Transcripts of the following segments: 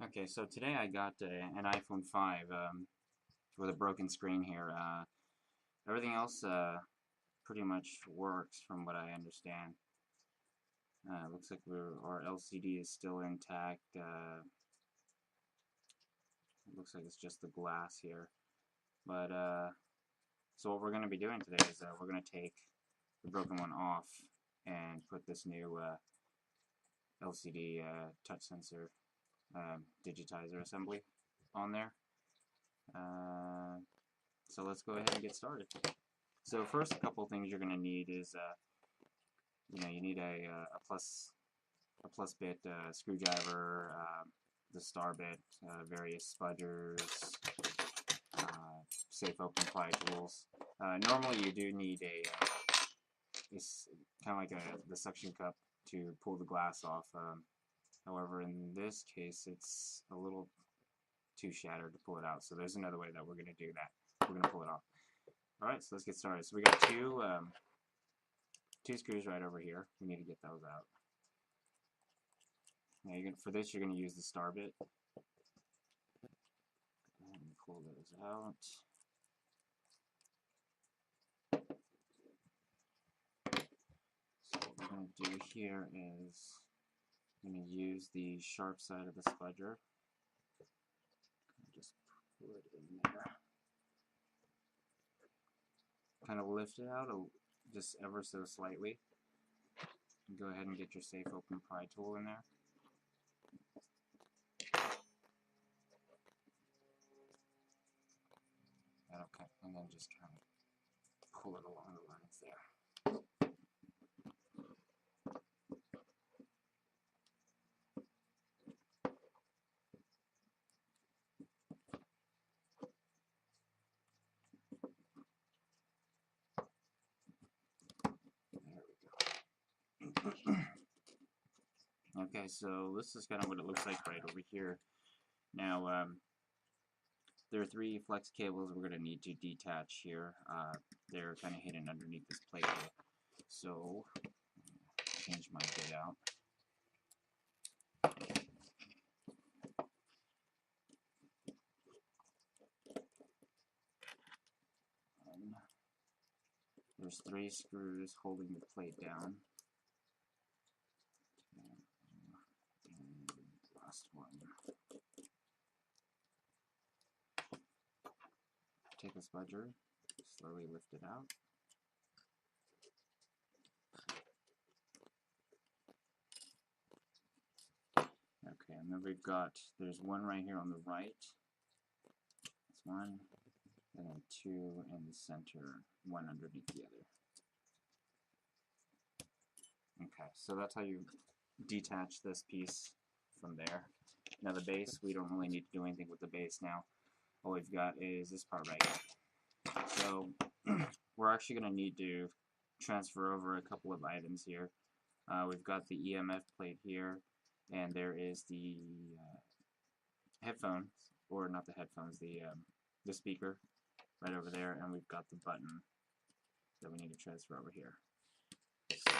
Okay, so today I got an iPhone 5 with a broken screen here. Everything else pretty much works from what I understand. Looks like our LCD is still intact. It looks like it's just the glass here. But so what we're going to be doing today is we're going to take the broken one off and put this new LCD touch sensor digitizer assembly on there. So let's go ahead and get started. So first, a couple things you're going to need is, you need a plus bit screwdriver, the star bit, various spudgers, safe open pry tools. Normally, you do need it's kind of like the suction cup to pull the glass off. However, in this case, it's a little too shattered to pull it out. So there's another way that we're going to do that. We're going to pull it off. Alright, so let's get started. So we got two screws right over here. We need to get those out. Now for this, you're going to use the star bit. And pull those out. So what we're going to do here is I'm going to use the sharp side of the spudger. Just pull it in there. Kind of lift it out just ever so slightly. And go ahead and get your safe open pry tool in there. Okay, and then just kind of pull it along the lines there. There we go. Okay, so this is kind of what it looks like right over here. Now, there are three flex cables we're going to need to detach here. They're kind of hidden underneath this plate here. So, change my bit out. There's three screws holding the plate down. And last one. Take a spudger, slowly lift it out. Okay, and then there's one right here on the right. That's one. And then two in the center, one underneath the other. Okay, so that's how you detach this piece from there. Now the base, we don't really need to do anything with the base now. All we've got is this part right here. So we're actually going to need to transfer over a couple of items here. We've got the EMF plate here, and there is the headphones, or not the headphones, the speaker right over there, and we've got the button that we need to transfer over here. So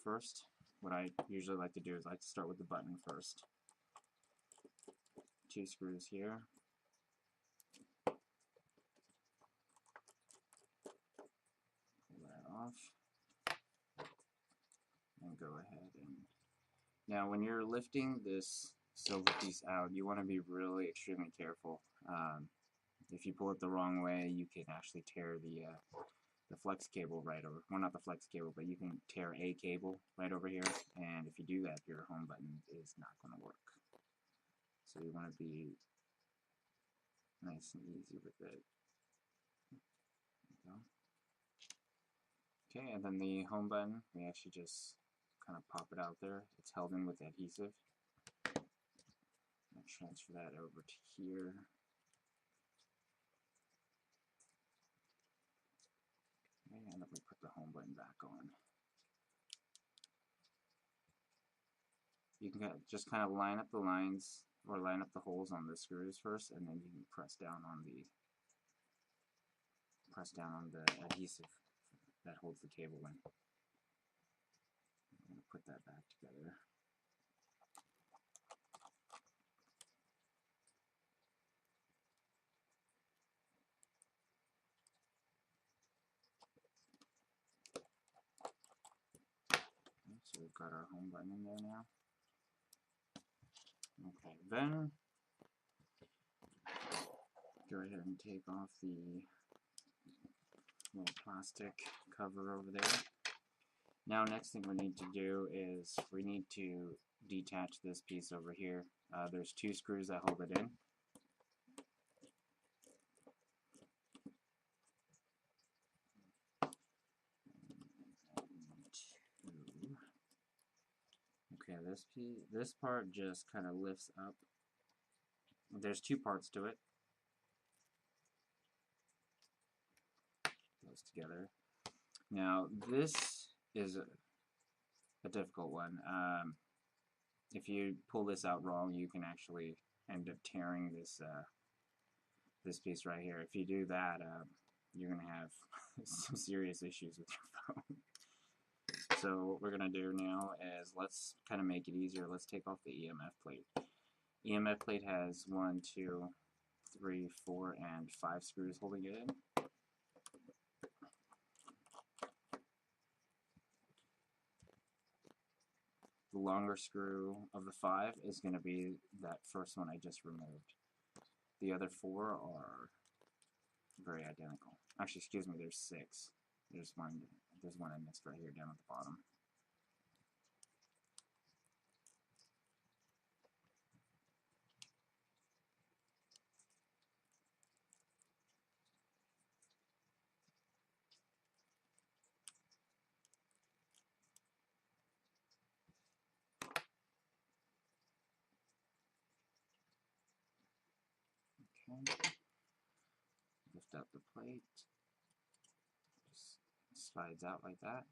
first, what I usually like to do is I like to start with the button first. Two screws here. Pull that off. And go ahead and... Now when you're lifting this silver piece out, you want to be really extremely careful. If you pull it the wrong way, you can actually tear the flex cable right over, well, not the flex cable, but you can tear a cable right over here, and if you do that, your home button is not going to work. So you want to be nice and easy with it. There you go. Okay, and then the home button, we actually just kind of pop it out there. It's held in with adhesive. I'll transfer that over to here. Okay, and then we put the home button back on. You can just kind of line up the lines, or line up the holes on the screws first, and then you can press down on the adhesive that holds the cable in. I'm going to put that back together. we've got our home button in there now. Okay, then go ahead and take off the little plastic cover over there. Now, next thing we need to do is we need to detach this piece over here. There's 2 screws that hold it in. Okay, this part just kind of lifts up. There's 2 parts to it. Those together. Now, this is a difficult one. If you pull this out wrong, you can actually end up tearing this piece right here. If you do that, you're going to have some serious issues with your phone. So what we're going to do now is, let's kind of make it easier. Let's take off the EMF plate. EMF plate has 1, 2, 3, 4, and 5 screws holding it in. The longer screw of the 5 is going to be that first one I just removed. The other 4 are very identical. Actually, excuse me, there's 6. There's one I missed right here down at the bottom. Okay. Lift up the plate. Just slides out like that.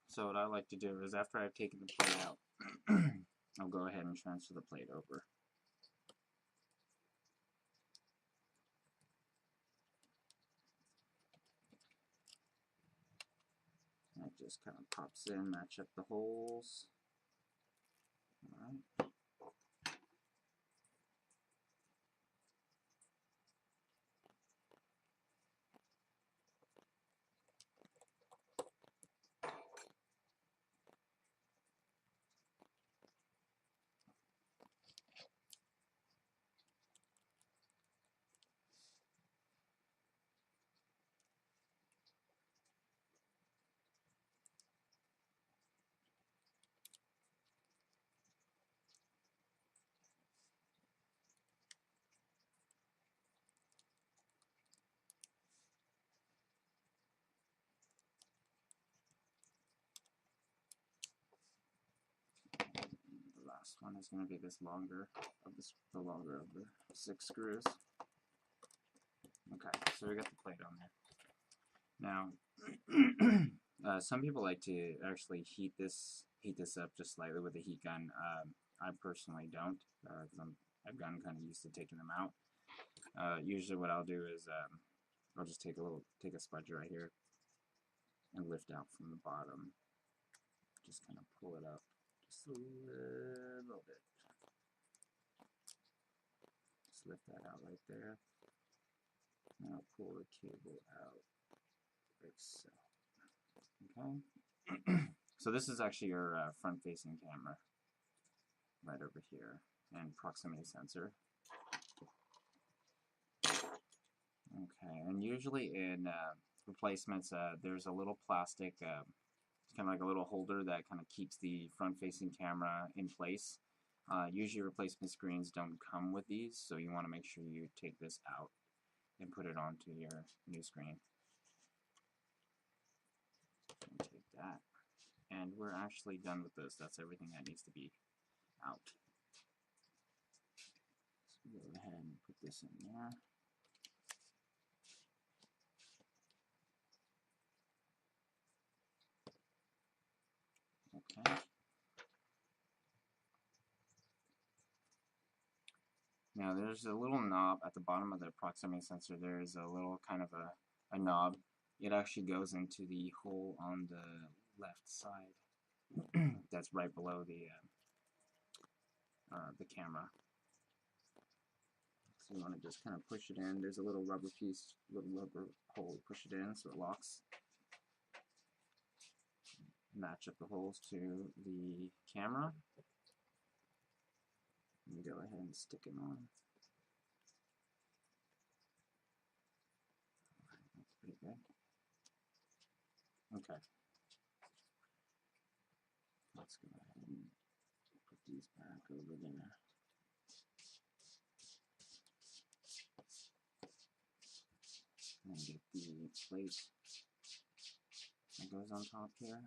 So what I like to do is, after I've taken the plate out, I'll go ahead and transfer the plate over. And it just kind of pops in, match up the holes. Alright. Last one is going to be this longer of the longer of the 6 screws. Okay, so we got the plate on there. Now, some people like to actually heat this up just slightly with a heat gun. I personally don't, because I've gotten kind of used to taking them out. Usually, what I'll do is I'll just take a sponge right here and lift out from the bottom. Just kind of pull it up just a little bit. Just lift that out right there. And I'll pull the cable out like so. Okay. So this is actually your front-facing camera right over here, and proximity sensor. Okay, and usually in replacements, there's a little plastic, kind of like a little holder that kind of keeps the front-facing camera in place. Usually replacement screens don't come with these, so you want to make sure you take this out and put it onto your new screen. And take that, and we're actually done with this. That's everything that needs to be out. So go ahead and put this in there. Okay. Now there's a little knob at the bottom of the proximity sensor. There's a little kind of a knob. It actually goes into the hole on the left side. That's right below the camera. So you want to just kind of push it in. There's a little rubber piece, little rubber hole. Push it in so it locks. match up the holes to the camera. And go ahead and stick them on. That's pretty good. Okay. Let's go ahead and put these back over there. And get the plate that goes on top here.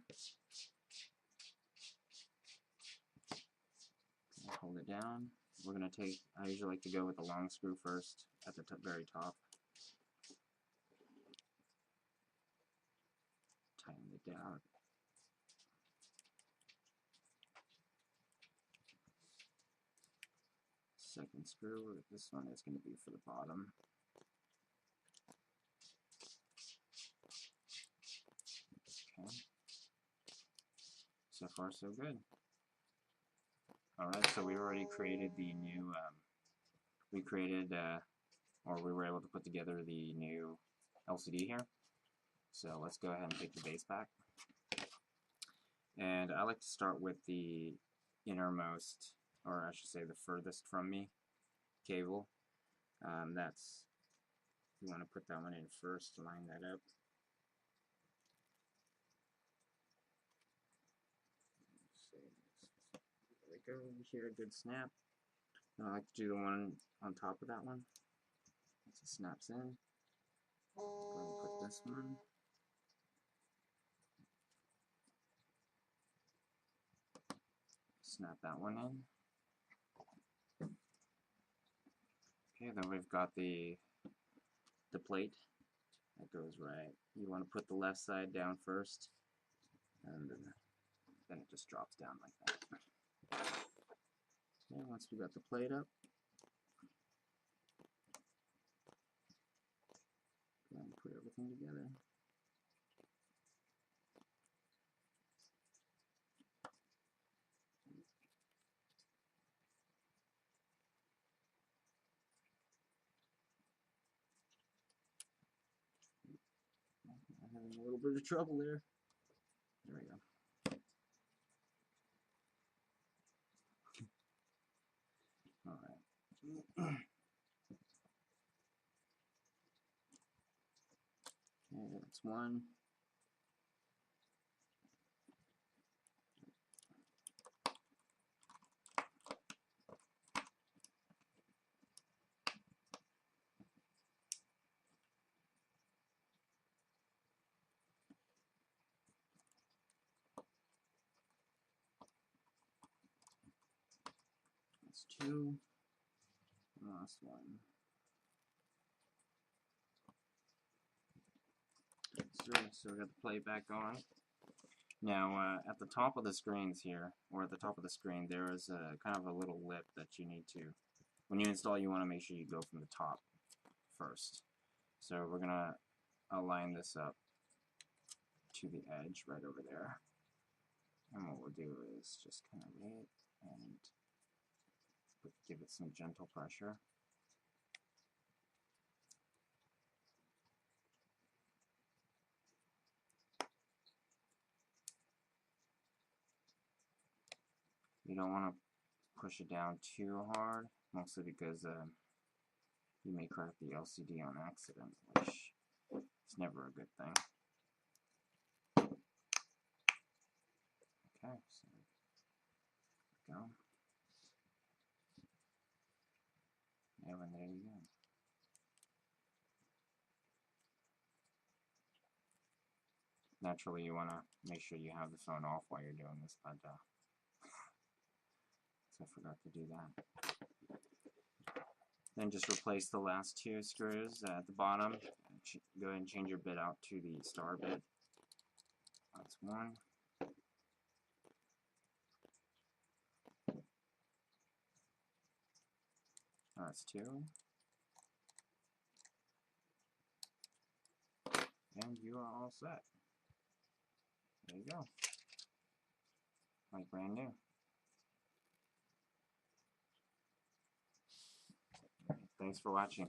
Hold it down. We're going to take, I usually like to go with the long screw first at the very top. Tighten it down. Second screw, this one is going to be for the bottom. Okay. So far so good. Alright, so we already created the new, we were able to put together the new LCD here. So let's go ahead and take the base back. And I like to start with the innermost, or I should say the furthest from me, cable. You want to put that one in first, line that up. There we go, you hear a good snap. And I like to do the one on top of that one. Once it snaps in, go ahead and put this one. Snap that one in. Okay, then we've got the plate that goes right. You want to put the left side down first, and then it just drops down like that. Okay, once we got the plate up, go ahead and put everything together. I'm having a little bit of trouble there. There we go. Alright. Okay, that's one. That's two. Last one. So we got the plate back on. Now, at the top of the screens here, or at the top of the screen, there is a kind of a little lip that you need to, when you install, you want to make sure you go from the top first. So we're going to align this up to the edge right over there. And what we'll do is just kind of lay it and give it some gentle pressure. You don't want to push it down too hard, mostly because you may crack the LCD on accident, which is never a good thing. Okay, so there we go. And there you go. Naturally, you want to make sure you have the phone off while you're doing this, but so I forgot to do that. Then just replace the last two screws at the bottom. Go ahead and change your bit out to the star bit. That's one. That's two. And you are all set. There you go. Like brand new. Thanks for watching.